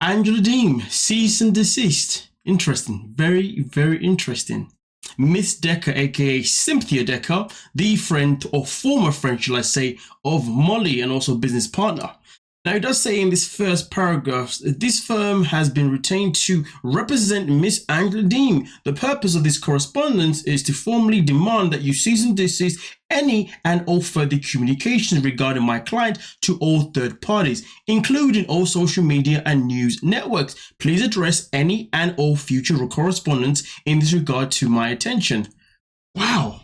Angela Deem, cease and desist. Interesting. Very, very interesting. Miss Decker, aka Cynthia Decker, the friend or former friend, shall I say, of Molly and also business partner. Now, it does say in this first paragraph, this firm has been retained to represent Miss Angela Deem. The purpose of this correspondence is to formally demand that you cease and desist any and all further communications regarding my client to all third parties, including all social media and news networks. Please address any and all future correspondence in this regard to my attention. Wow.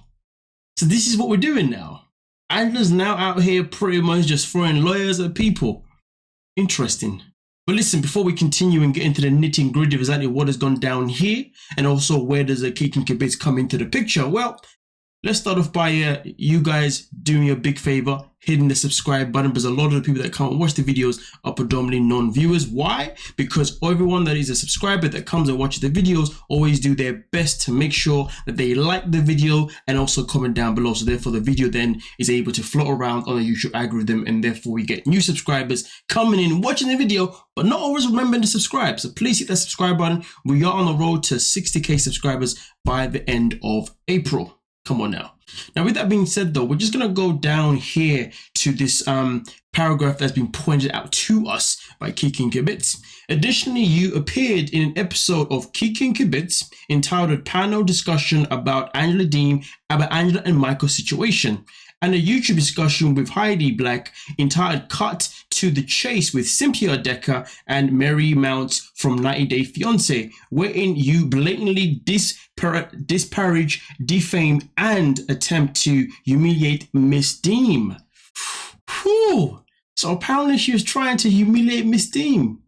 So this is what we're doing now. Angela's now out here pretty much just throwing lawyers at people. Interesting. But listen, before we continue and get into the nitty gritty of exactly what has gone down here, and also where does the Kicking Kibitz come into the picture, well, let's start off by you guys doing me a big favor, hitting the subscribe button, because a lot of the people that come and watch the videos are predominantly non-viewers. Why? Because everyone that is a subscriber that comes and watches the videos always do their best to make sure that they like the video and also comment down below. So therefore the video then is able to float around on the YouTube algorithm, and therefore we get new subscribers coming in, watching the video, but not always remembering to subscribe. So please hit that subscribe button. We are on the road to 60k subscribers by the end of April. Come on now. Now, with that being said, though, we're just going to go down here to this paragraph that's been pointed out to us by Kicking Kibitz. Additionally, you appeared in an episode of Kicking Kibitz entitled Panel Discussion about Angela Deem, about Angela and Michael's situation, and a YouTube discussion with Heidi Black entitled Cut to the Chase with Cynthia Decker and Mary Mounts from 90 Day Fiance, wherein you blatantly disparage, defame, and attempt to humiliate Miss Deem. Whew. So apparently she was trying to humiliate Miss Deem.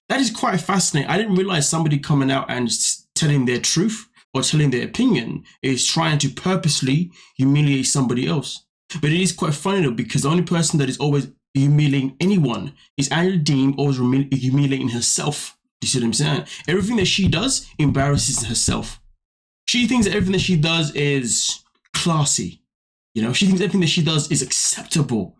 That is quite fascinating. I didn't realize somebody coming out and telling their truth or telling their opinion is trying to purposely humiliate somebody else. But it is quite funny though, because the only person that is always humiliating anyone is Angela Deem, always humiliating herself. Do you see what I'm saying? Everything that she does embarrasses herself. She thinks that everything that she does is classy. You know, she thinks everything that she does is acceptable.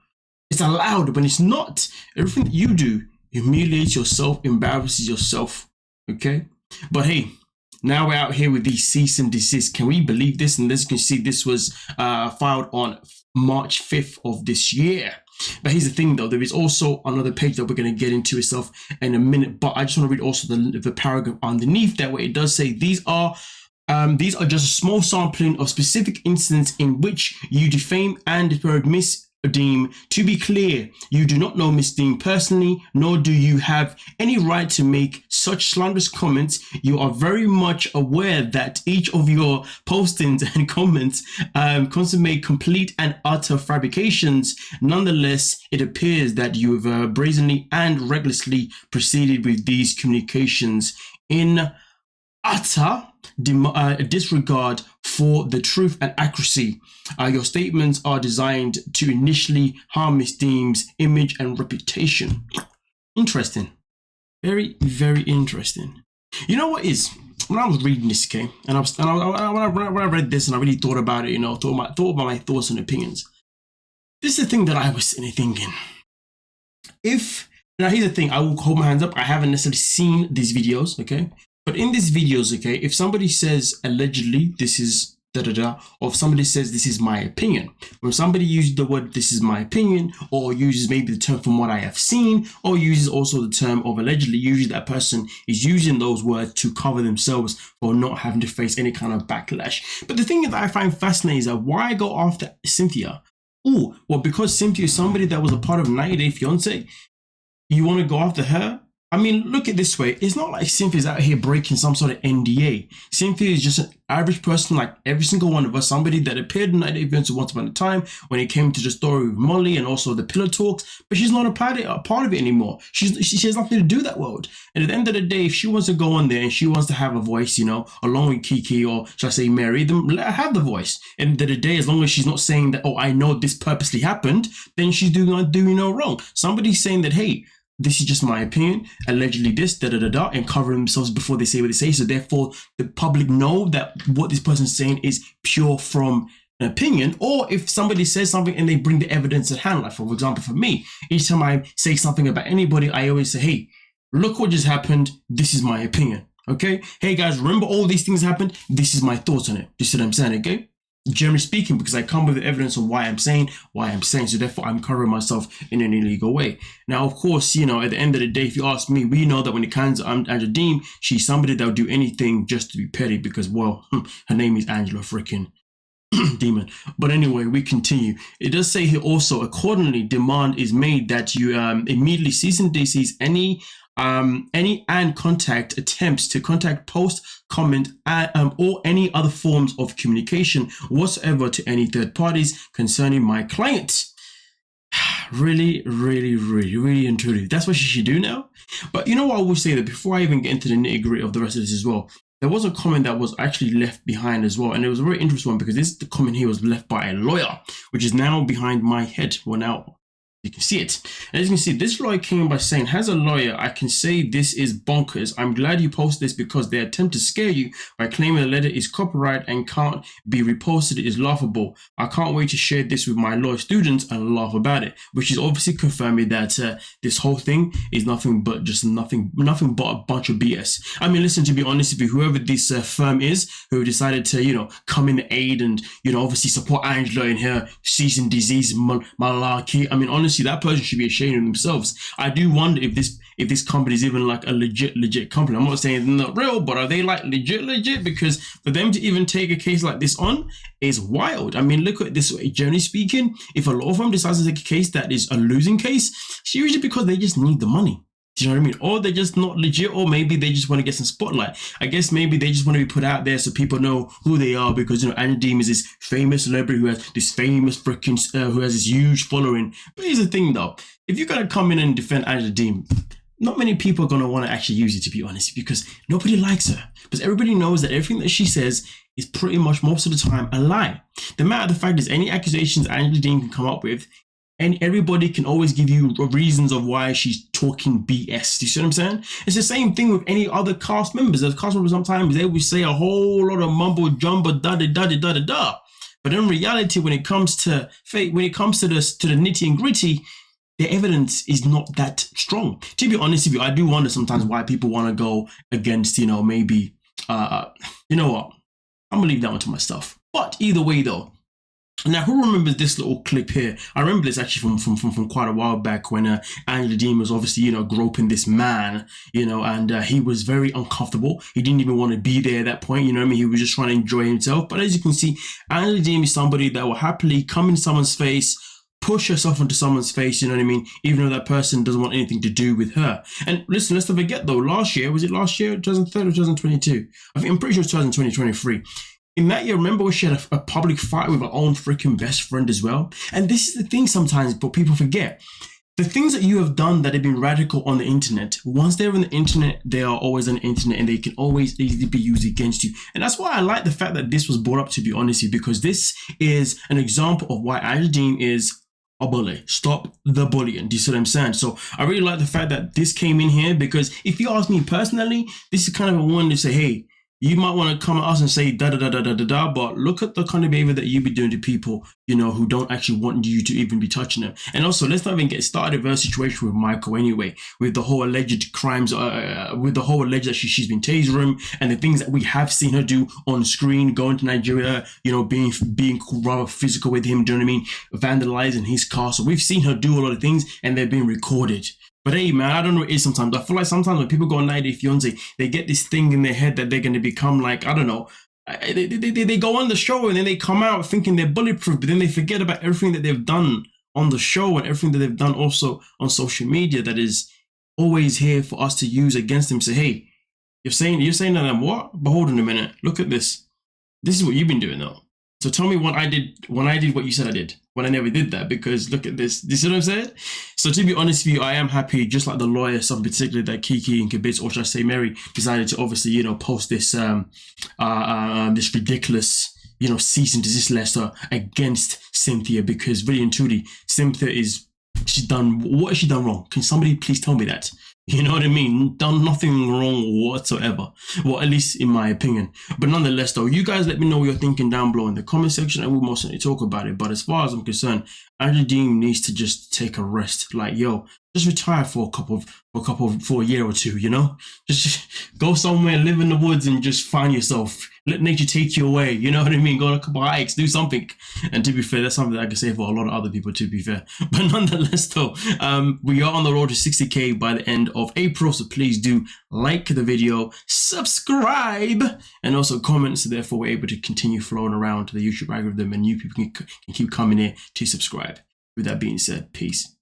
It's allowed, but it's not. Everything that you do humiliates yourself, embarrasses yourself. Okay? But hey, now we're out here with these cease and desist. Can we believe this? And as you can see, this was filed on March 5th of this year. But here's the thing though, there is also another page that we're going to get into itself in a minute, but I just want to read also the paragraph underneath that, where it does say these are just a small sampling of specific incidents in which you defame and disparage Miss Deem. To be clear, you do not know Miss Deem personally, nor do you have any right to make such slanderous comments. You are very much aware that each of your postings and comments consummate complete and utter fabrications. Nonetheless, it appears that you have brazenly and recklessly proceeded with these communications in utter disregard for the truth and accuracy. Your statements are designed to initially harm Miss Deem's image and reputation. Interesting. Very, very interesting. You know what is? When I was reading this, okay, and when I read this and I really thought about it, you know, thought about my thoughts and opinions. This is the thing that I was sitting thinking. Now here's the thing, I will hold my hands up. I haven't necessarily seen these videos, okay? But in these videos, okay, if somebody says allegedly this is or if somebody says this is my opinion, when somebody uses the word this is my opinion, or uses maybe the term from what I have seen, or uses also the term of allegedly, usually that person is using those words to cover themselves for not having to face any kind of backlash. But the thing that I find fascinating is that why go after Cynthia? Oh, well, because Cynthia is somebody that was a part of 90 Day Fiance, you want to go after her? I mean, look at it this way. It's not like Cynthia's out here breaking some sort of NDA. Cynthia is just an average person like every single one of us, somebody that appeared in 90 Day Fiance once upon a time when it came to the story with Molly and also the pillow talks, but she's not a part of it anymore. She has nothing to do with that world. And at the end of the day, if she wants to go on there and she wants to have a voice, you know, along with Kiki, or should I say Mary, then let her have the voice. And at the end of the day, as long as she's not saying that, oh, I know this purposely happened, then she's doing no wrong. Somebody's saying that, hey, this is just my opinion, allegedly this, and cover themselves before they say what they say. So therefore, the public know that what this person is saying is pure from an opinion. Or if somebody says something and they bring the evidence at hand, like for example, for me, each time I say something about anybody, I always say, hey, look what just happened. This is my opinion. Okay. Hey guys, remember all these things happened? This is my thoughts on it. You see what I'm saying? Okay. Generally speaking, because I come with the evidence of why I'm saying. So therefore I'm covering myself in an illegal way. Now, of course, you know, at the end of the day, if you ask me, we know that when it comes to Angela Deem, she's somebody that will do anything just to be petty because, well, her name is Angela freaking Demon. But anyway, we continue. It does say here also, accordingly, demand is made that you immediately cease and desist any and contact attempts to contact, post, comment, or any other forms of communication whatsoever to any third parties concerning my client. Really and truly, that's what she should do now. But you know what I will say, that before I even get into the nitty-gritty of the rest of this as well, there was a comment that was actually left behind as well, and it was a very interesting one because this the comment here was left by a lawyer, which is now behind my head. Well, now you can see it. As you can see, this lawyer came by saying, as a lawyer, I can say this is bonkers. I'm glad you post this because their attempt to scare you by claiming the letter is copyright and can't be reposted is laughable. I can't wait to share this with my law students and laugh about it, which is obviously confirming that this whole thing is nothing but nothing but a bunch of BS. I mean, listen, to be honest with you, whoever this firm is who decided to, you know, come in aid and, you know, obviously support Angela in her cease and desist malarkey. I mean, honestly, that person should be ashamed of themselves. I do wonder if this company is even like a legit company. I'm not saying they're not real, but are they like legit? Because for them to even take a case like this on is wild. I mean, look at it this way. Generally speaking, if a law firm decides to take a case that is a losing case, it's usually because they just need the money. Do you know what I mean? Or they're just not legit, or maybe they just want to get some spotlight. I guess maybe they just want to be put out there so people know who they are, because, you know, Angela Deem is this famous celebrity who has this famous freaking, who has this huge following. But here's the thing though, if you're going to come in and defend Angela Deem, not many people are going to want to actually use it, to be honest, because nobody likes her. Because everybody knows that everything that she says is pretty much most of the time a lie. The matter of the fact is, any accusations Angela Deem can come up with, and everybody can always give you reasons of why she's talking BS. Do you see what I'm saying? It's the same thing with any other cast members. As cast members, sometimes they will say a whole lot of mumbo jumbo da. But in reality, when it comes to fate, when it comes to the nitty and gritty, the evidence is not that strong. To be honest with you, I do wonder sometimes why people want to go against, you know, maybe, you know what? I'm gonna leave that one to myself. But either way, though. Now, who remembers this little clip here? I remember this actually from quite a while back when Angela Deem was obviously, you know, groping this man, you know, and he was very uncomfortable. He didn't even want to be there at that point, you know what I mean? He was just trying to enjoy himself. But as you can see, Angela Deem is somebody that will happily come in someone's face, push herself into someone's face, you know what I mean? Even though that person doesn't want anything to do with her. And listen, let's not forget though, last year, 2003 or 2022? I'm pretty sure it's 2023. In that year, remember when she had a public fight with her own freaking best friend as well? And this is the thing sometimes, but people forget. The things that you have done that have been radical on the internet, once they're on the internet, they are always on the internet and they can always easily be used against you. And that's why I like the fact that this was brought up, to be honest with you, because this is an example of why Angela Deem is a bully. Stop the bullying. Do you see what I'm saying? So I really like the fact that this came in here, because if you ask me personally, this is kind of a one to say, hey, you might want to come at us and say da, but look at the kind of behavior that you be doing to people, you know, who don't actually want you to even be touching them. And also, let's not even get started with her situation with Michael anyway, with the whole alleged crimes, with the whole alleged that she's been tasering him, and the things that we have seen her do on screen, going to Nigeria, you know, being rather physical with him, do you know what I mean? Vandalizing his car. So we've seen her do a lot of things, and they're being recorded. But hey, man, I don't know what it is sometimes. I feel like sometimes when people go on 90 Day Fiance, they get this thing in their head that they're going to become like, I don't know, they go on the show and then they come out thinking they're bulletproof, but then they forget about everything that they've done on the show and everything that they've done also on social media that is always here for us to use against them. Say, hey, you're saying that I'm what? But hold on a minute. Look at this. This is what you've been doing though. So tell me what I did when I did what you said I did, when I never did that, because look at this. You see what I'm saying? So to be honest with you, I am happy, just like the lawyer, some particularly that Kiki and Kibitz, or should I say Mary, decided to obviously, you know, post this this ridiculous, you know, cease and desist letter against Cynthia, because really and truly, Cynthia what has she done wrong? Can somebody please tell me that? You know what I mean? Done nothing wrong whatsoever. Well, at least in my opinion. But nonetheless, though, you guys let me know what you're thinking down below in the comment section, and we'll most certainly talk about it. But as far as I'm concerned, Deem needs to just take a rest. Like, yo, just retire for a year or two, you know? Just go somewhere, live in the woods, and just find yourself. Let nature take you away. You know what I mean? Go on a couple of hikes, do something. And to be fair, that's something that I can say for a lot of other people, to be fair. But nonetheless, though, we are on the road to 60K by the end of April. So please do like the video, subscribe, and also comment. So therefore, we're able to continue flowing around to the YouTube algorithm and new people can keep coming here to subscribe. With that being said, peace.